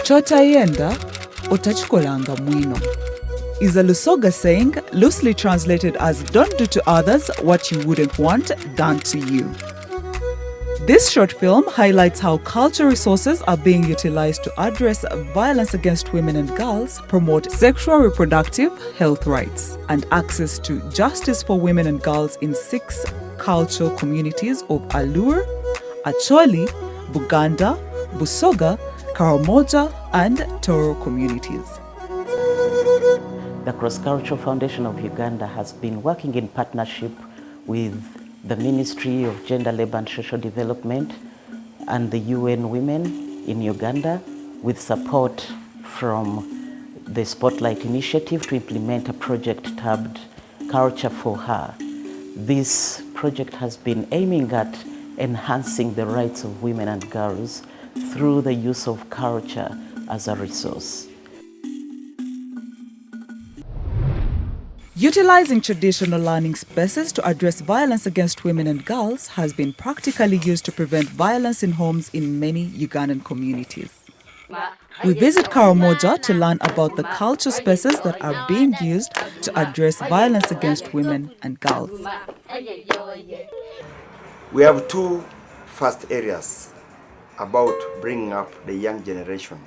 Chotayenda otachikolanga mwino is a Busoga saying loosely translated as don't do to others what you wouldn't want done to you. This short film highlights how cultural resources are being utilized to address violence against women and girls, promote sexual reproductive health rights, and access to justice for women and girls in 6 cultural communities of Alur, Acholi, Buganda, Busoga, Karamoja and Tooro communities. The Cross-Cultural Foundation of Uganda has been working in partnership with the Ministry of Gender, Labour and Social Development and the UN Women in Uganda with support from the Spotlight Initiative to implement a project tabbed Culture for Her. This project has been aiming at enhancing the rights of women and girls through the use of culture as a resource. Utilizing traditional learning spaces to address violence against women and girls has been practically used to prevent violence in homes in many Ugandan communities. We visit Karamoja to learn about the cultural spaces that are being used to address violence against women and girls. We have 2 first areas about bringing up the young generation.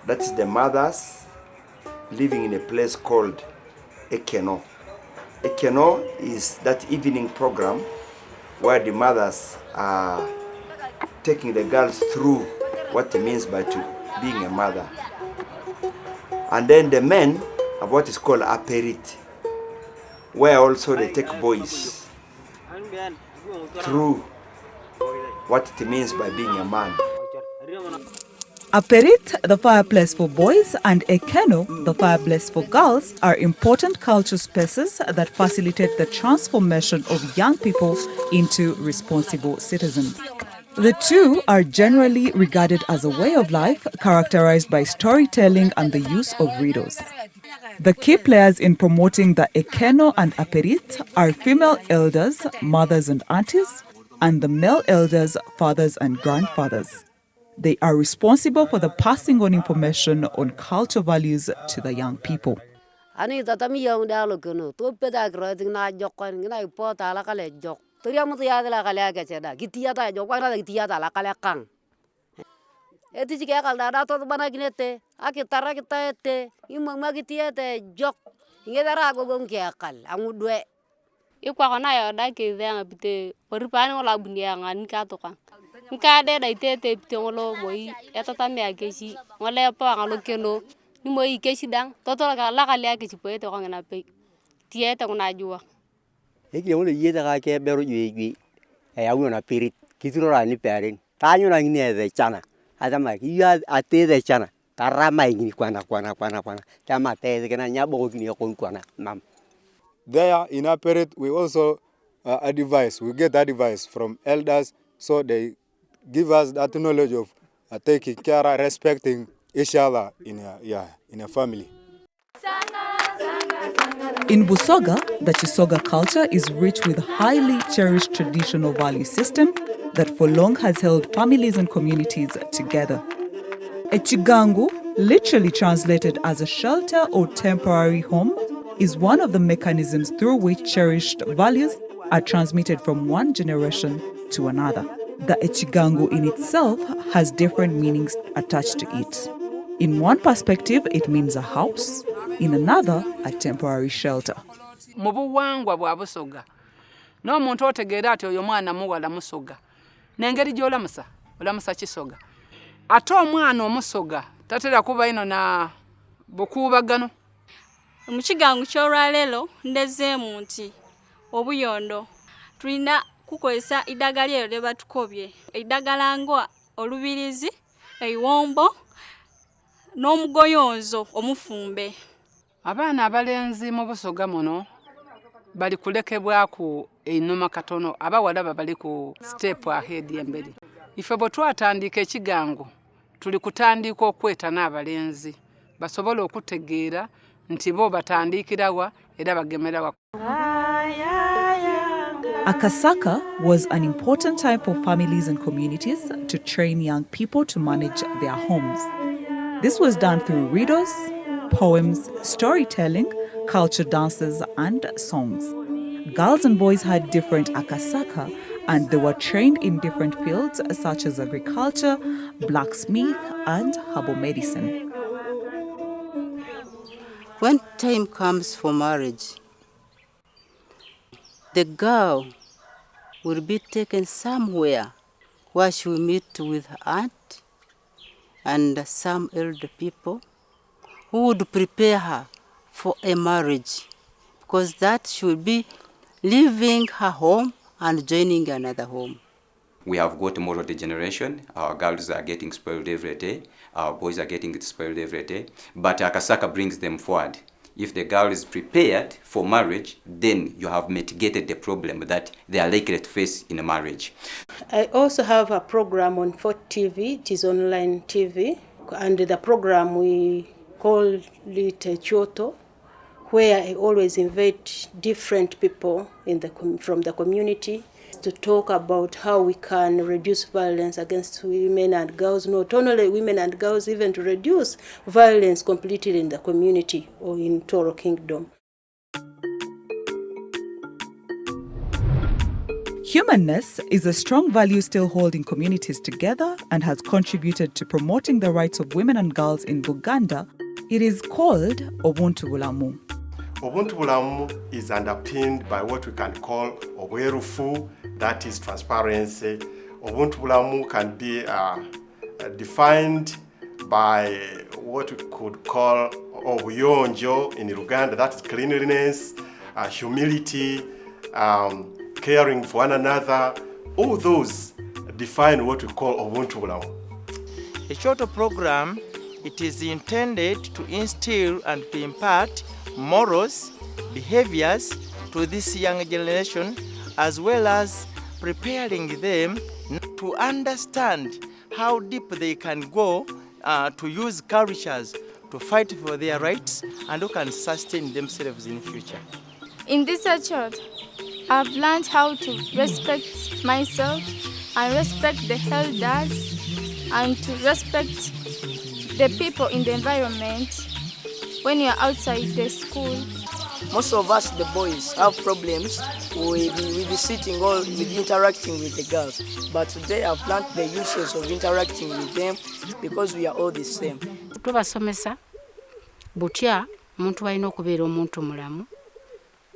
That is the mothers living in a place called Ekeno. Ekeno is that evening program where the mothers are taking the girls through what it means by being a mother. And then the men have what is called aperit, where also they take boys through what it means by being a man. Aperit, the fireplace for boys, and Ekeno, the fireplace for girls, are important cultural spaces that facilitate the transformation of young people into responsible citizens. The 2 are generally regarded as a way of life characterized by storytelling and the use of riddles. The key players in promoting the Ekeno and Aperit are female elders, mothers and aunties, and the male elders, fathers and grandfathers. They are responsible for the passing on information on cultural values to the young people. Nkade da itete pitongolo moi etatame akeshi ngole pa ngalo keno ni moi keshi dang totola kala kala akeshi poete ko ngana pe tiete kuna jua eki ngole yeta ka ke beru yui e awu na pirit kituro ra ni perin tanyo na ngine de chana adama ya ate de chana tarama ngini kwana tama te de kana nyabo ngini ko kwana mam. There in our period we also advise, we get advice from elders, so they give us that knowledge of taking care, respecting each other in a family. In Busoga, the Busoga culture is rich with highly cherished traditional value system that for long has held families and communities together. Echigangu, literally translated as a shelter or temporary home, is one of the mechanisms through which cherished values are transmitted from one generation to another. The Echigangu in itself has different meanings attached to it. In one perspective, it means a house. In another, a temporary shelter. Mu buwangwa bwa Busoga n'omuntu otegeera ati oyo mwana muwala Musoga n'engeri gy'olamusa Kisoga ate omwana omusoga tatera kuba ino na bukuubagano. Mu kigangu ky'olwaleero ndezeemu nti obuyondo tulina kukozesa iddagala eryo lye batukobye, eddagala nga olubirizi, ebiwombo n'omugoyonzo omufumbe. Abaana abalenzi mu Busoga muno bali kulekebwaku einuma katono, abawala bali ku step ahead emberi. Ife bwe twatandika ekigango tuli kutandika okweta n'abalenzi basobola okutegeera nti bo batandikirawa era bagemerawa. Akasaka was an important time for families and communities to train young people to manage their homes. This was done through riddles, poems, storytelling, culture dances, and songs. Girls and boys had different akasaka, and they were trained in different fields such as agriculture, blacksmith, and herbal medicine. When time comes for marriage, the girl will be taken somewhere where she will meet with her aunt and some elder people who would prepare her for a marriage, because that she will be leaving her home and joining another home. We have got moral degeneration. Our girls are getting spoiled every day. Our boys are getting spoiled every day. But Akasaka brings them forward. If the girl is prepared for marriage, then you have mitigated the problem that they are likely to face in a marriage. I also have a program on Fort TV. It is online TV. And the program we call it Choto, where I always invite different people from the community to talk about how we can reduce violence against women and girls, not only women and girls, even to reduce violence completely in the community or in Tooro Kingdom. Humanness is a strong value still holding communities together and has contributed to promoting the rights of women and girls in Buganda. It is called Obuntu Bulamu. Obuntu Bulamu is underpinned by what we can call obwerufu, that is transparency. Obuntu Bulamu can be defined by what we could call obuyonjo in Uganda, that is cleanliness, humility, caring for one another. All those define what we call Obuntu Bulamu. A shorter program, it is intended to instill and to impart morals, behaviors to this young generation, as well as preparing them to understand how deep they can go to use cultures to fight for their rights and who can sustain themselves in the future. In this workshop, I've learned how to respect myself and respect the elders and to respect the people in the environment when you're outside the school. Most of us, the boys, have problems. We be sitting all with interacting with the girls. But today I've learned the uses of interacting with them because we are all the same. Tubasomesa butya omuntu alina okubeera omuntu mulamu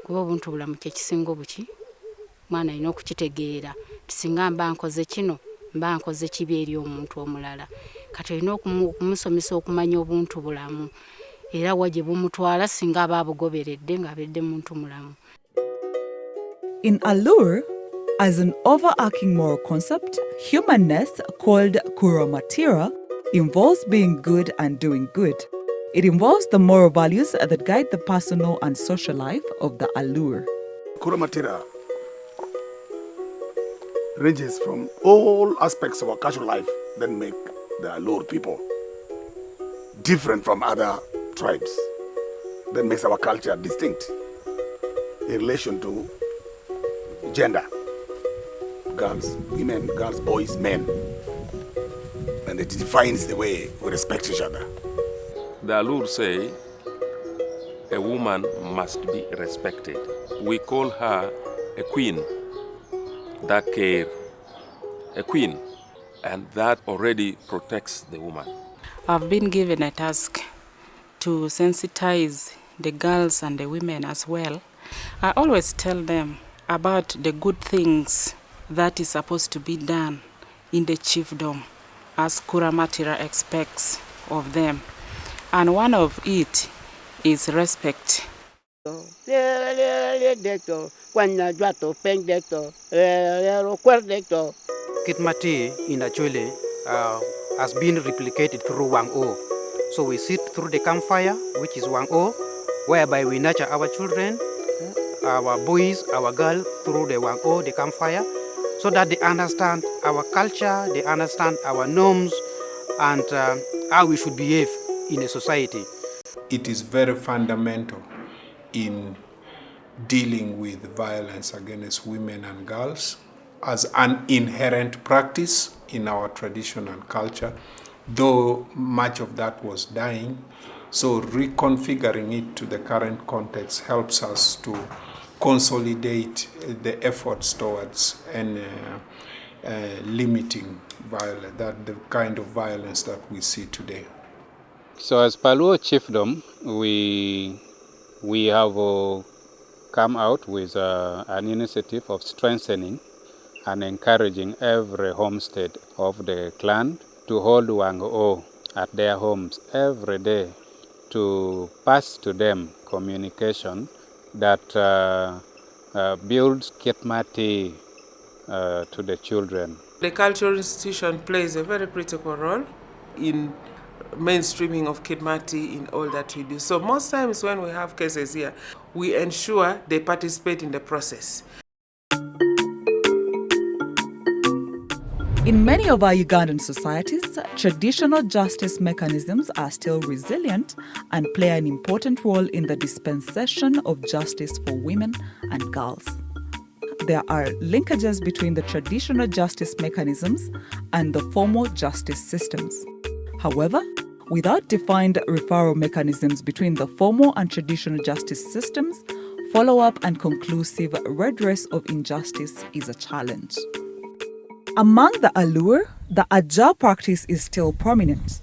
kuba obuntu bulamu kyekisinga obuki mwana alina okukitegeera tisinga mba nkoze kino mba nkoze kibi eri omuntu omulala kati olina okumusomesa okumanya obuntu bulamu era wajje bumutwala singa aba abugoberedde ng'abedde muntu mulamu. In Alur, as an overarching moral concept, humanness, called Kuramatira, involves being good and doing good. It involves the moral values that guide the personal and social life of the Alur. Kuramatira ranges from all aspects of our cultural life that make the Alur people different from other tribes, that makes our culture distinct in relation to gender, girls, women, girls, boys, men, and it defines the way we respect each other. The Alur say a woman must be respected. We call her a queen, that care, a queen, and that already protects the woman. I've been given a task to sensitize the girls and the women as well. I always tell them about the good things that is supposed to be done in the chiefdom as Kuramatira expects of them. And one of it is respect. Kitmati in Acholi has been replicated through Wang O. So we sit through the campfire, which is Wang O, whereby we nurture our children, our boys, our girls through the Wang O, the campfire, so that they understand our culture, they understand our norms, and how we should behave in a society. It is very fundamental in dealing with violence against women and girls as an inherent practice in our traditional culture. though much of that was dying. So reconfiguring it to the current context helps us to consolidate the efforts towards limiting violence, the kind of violence that we see today. So as Paluo Chiefdom, we have come out with an initiative of strengthening and encouraging every homestead of the clan to hold Wang-O at their homes every day, to pass to them communication that builds kitmati to the children. The cultural institution plays a very critical role in mainstreaming of kitmati in all that we do. So most times when we have cases here, we ensure they participate in the process. In many of our Ugandan societies, traditional justice mechanisms are still resilient and play an important role in the dispensation of justice for women and girls. There are linkages between the traditional justice mechanisms and the formal justice systems. However, without defined referral mechanisms between the formal and traditional justice systems, follow-up and conclusive redress of injustice is a challenge. Among the Alur, the Aja practice is still prominent.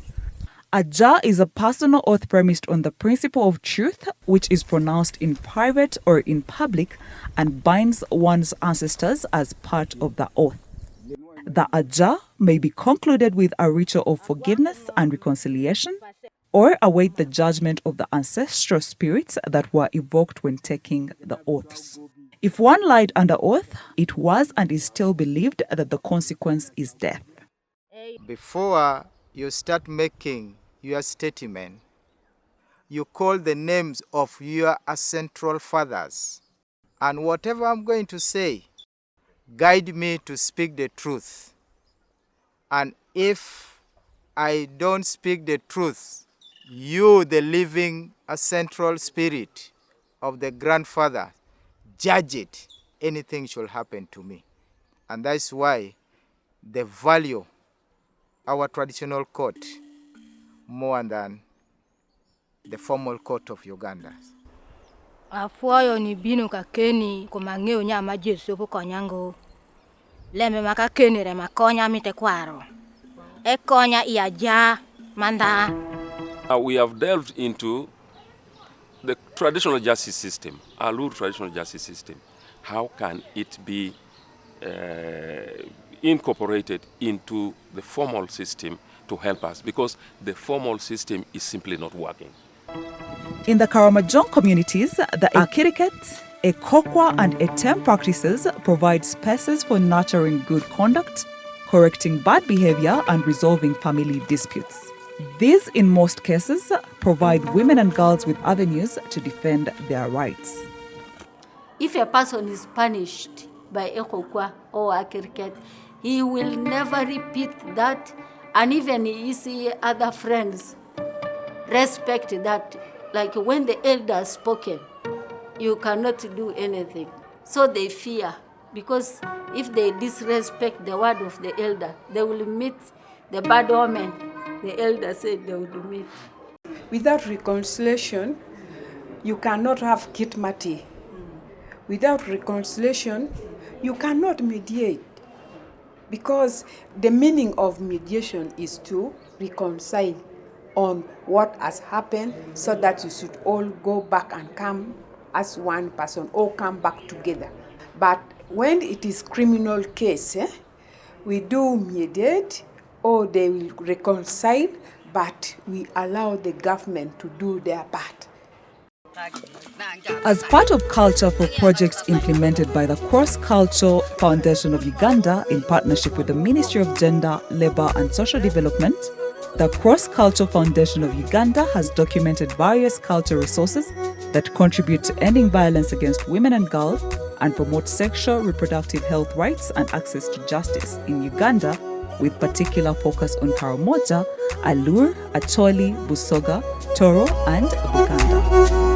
Aja is a personal oath premised on the principle of truth, which is pronounced in private or in public and binds one's ancestors as part of the oath. The Aja may be concluded with a ritual of forgiveness and reconciliation, or await the judgment of the ancestral spirits that were evoked when taking the oaths. If one lied under oath, it was and is still believed that the consequence is death. Before you start making your statement, you call the names of your ancestral fathers. And whatever I'm going to say, guide me to speak the truth. And if I don't speak the truth, you, the living ancestral spirit of the grandfather, judge it. Anything should happen to me. And that's why they value our traditional court more than the formal court of Uganda. Afuayo ni binu kakeni kumangeo nyama jesu pukonyango. Leme makakeni re makonya mitekwaro. Ekonya iaja manda. We have delved into the traditional justice system, Alur traditional justice system. How can it be incorporated into the formal system to help us? Because the formal system is simply not working. In the Karamoja communities, the Ekiriket, Ekokwa and Etem practices provide spaces for nurturing good conduct, correcting bad behavior and resolving family disputes. These, in most cases, provide women and girls with avenues to defend their rights. If a person is punished by Ekokwa or Akirket, he will never repeat that, and even he see other friends respect that. Like when the elder has spoken, you cannot do anything. So they fear, because if they disrespect the word of the elder, they will meet the bad omen the elder said they would meet. Without reconciliation, you cannot have kitmati. Without reconciliation, you cannot mediate. Because the meaning of mediation is to reconcile on what has happened so that you should all go back and come as one person or come back together. But when it is criminal case, we do mediate or they will reconcile, but we allow the government to do their part. As part of culture for projects implemented by the Cross-Cultural Foundation of Uganda in partnership with the Ministry of Gender, Labour and Social Development, the Cross-Cultural Foundation of Uganda has documented various cultural resources that contribute to ending violence against women and girls and promote sexual reproductive health rights and access to justice in Uganda, with particular focus on Karamoja, Alur, Acholi, Busoga, Tooro and Buganda.